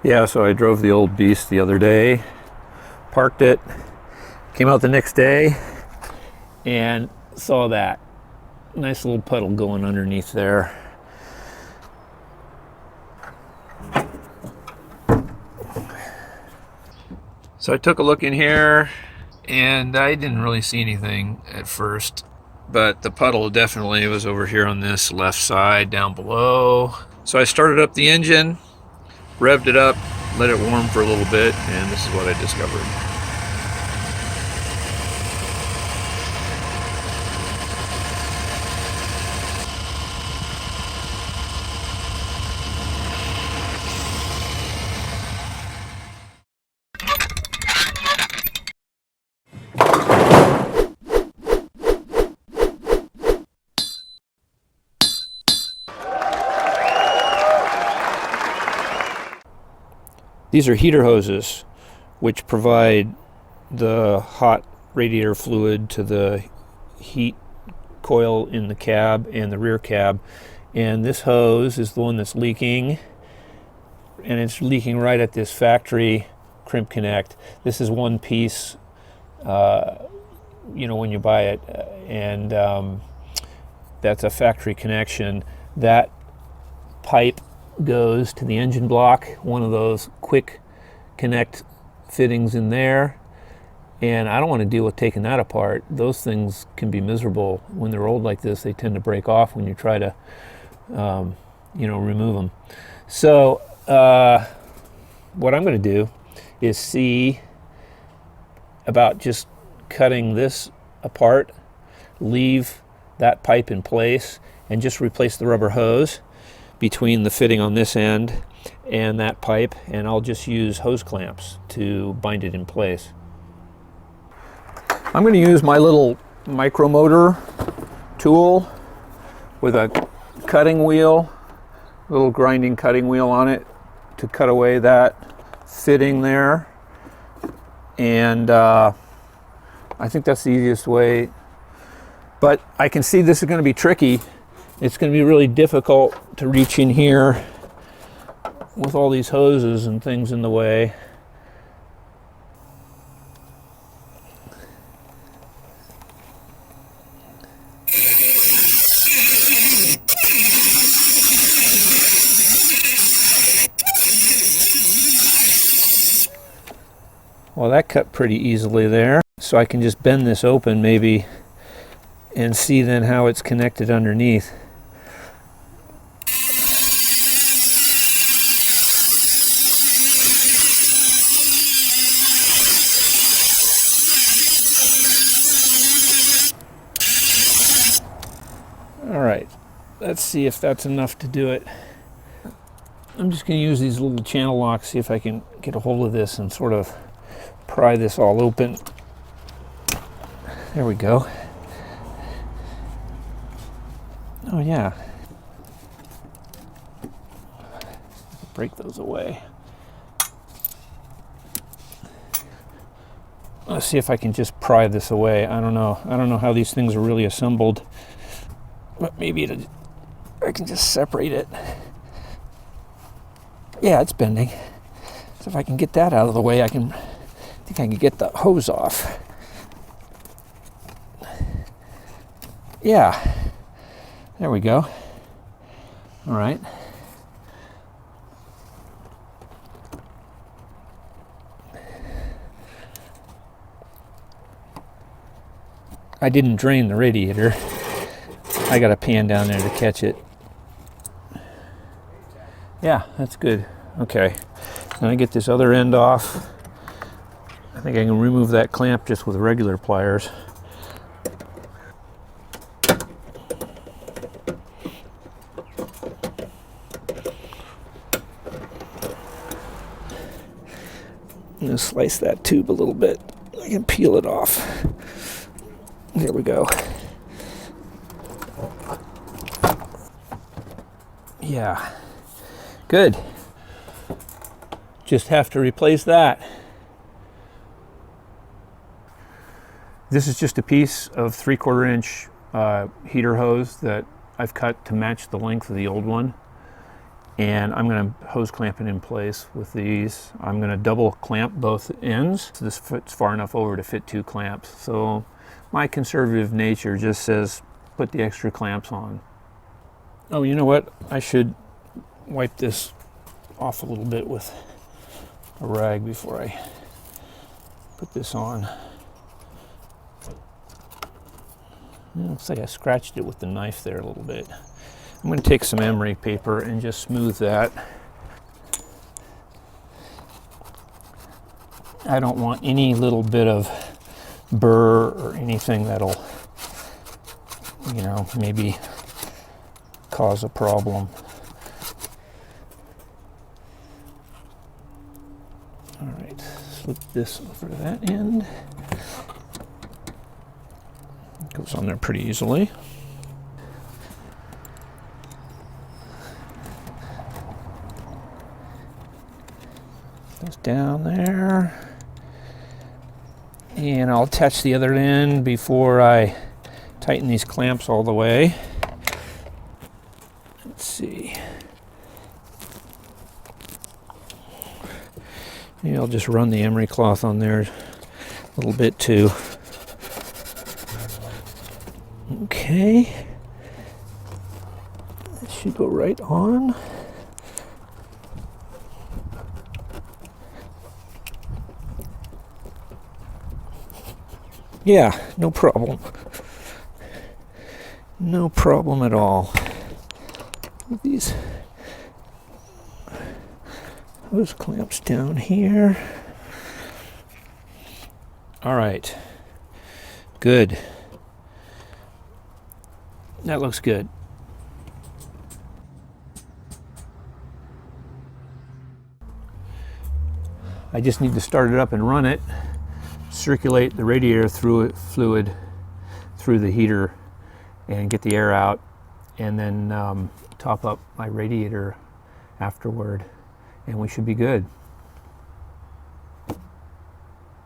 Yeah, so I drove the old beast the other day, parked it, came out the next day, and saw that nice little puddle going underneath there. So I took a look in here, and I didn't really see anything at first, but the puddle definitely was over here on this left side down below. So I started up the engine, revved it up, let it warm for a little bit, and this is what I discovered. These are heater hoses, which provide the hot radiator fluid to the heat coil in the cab and the rear cab. And this hose is the one that's leaking, and it's leaking right at this factory crimp connect. This is one piece, when you buy it, and that's a factory connection. That pipe goes to the engine block, one of those quick connect fittings in there, and I don't want to deal with taking that apart. Those things can be miserable when they're old like this. They tend to break off when you try to remove them. So what I'm going to do is see about just cutting this apart, leave that pipe in place, and just replace the rubber hose between the fitting on this end and that pipe, and I'll just use hose clamps to bind it in place. I'm going to use my little micromotor tool with a cutting wheel, little grinding cutting wheel on it, to cut away that fitting there. And I think that's the easiest way, but I can see this is going to be tricky. It's going to be really difficult to reach in here with all these hoses and things in the way. Well, that cut pretty easily there, so I can just bend this open maybe and see then how it's connected underneath. All right, let's see if that's enough to do it. I'm just going to use these little channel locks, see if I can get a hold of this and sort of pry this all open. There we go. Oh yeah. Break those away. Let's see if I can just pry this away. I don't know how these things are really assembled, but maybe I can just separate it. Yeah, it's bending. So if I can get that out of the way, I think I can get the hose off. Yeah, there we go. All right. I didn't drain the radiator. I got a pan down there to catch it. Yeah, that's good. Okay, then I get this other end off. I think I can remove that clamp just with regular pliers. I'm going to slice that tube a little bit. I can peel it off. There we go. Yeah, good. Just have to replace that. This is just a piece of 3/4 inch heater hose that I've cut to match the length of the old one. and I'm going to hose clamp it in place with these. I'm going to double clamp both ends. So this fits far enough over to fit 2 clamps. So my conservative nature just says put the extra clamps on. Oh, you know what? I should wipe this off a little bit with a rag before I put this on. It looks like I scratched it with the knife there a little bit. I'm going to take some emery paper and just smooth that. I don't want any little bit of burr or anything that'll, you know, maybe cause a problem. All right, slip this over to that end. It goes on there pretty easily. Goes down there. And I'll attach the other end before I tighten these clamps all the way. Let's see. Maybe I'll just run the emery cloth on there a little bit too. Okay. That should go right on. Yeah, no problem. No problem at all. With these hose clamps down here. All right. Good. That looks good. I just need to start it up and run it. Circulate the radiator fluid through the heater and get the air out, and then top up my radiator afterward, and we should be good.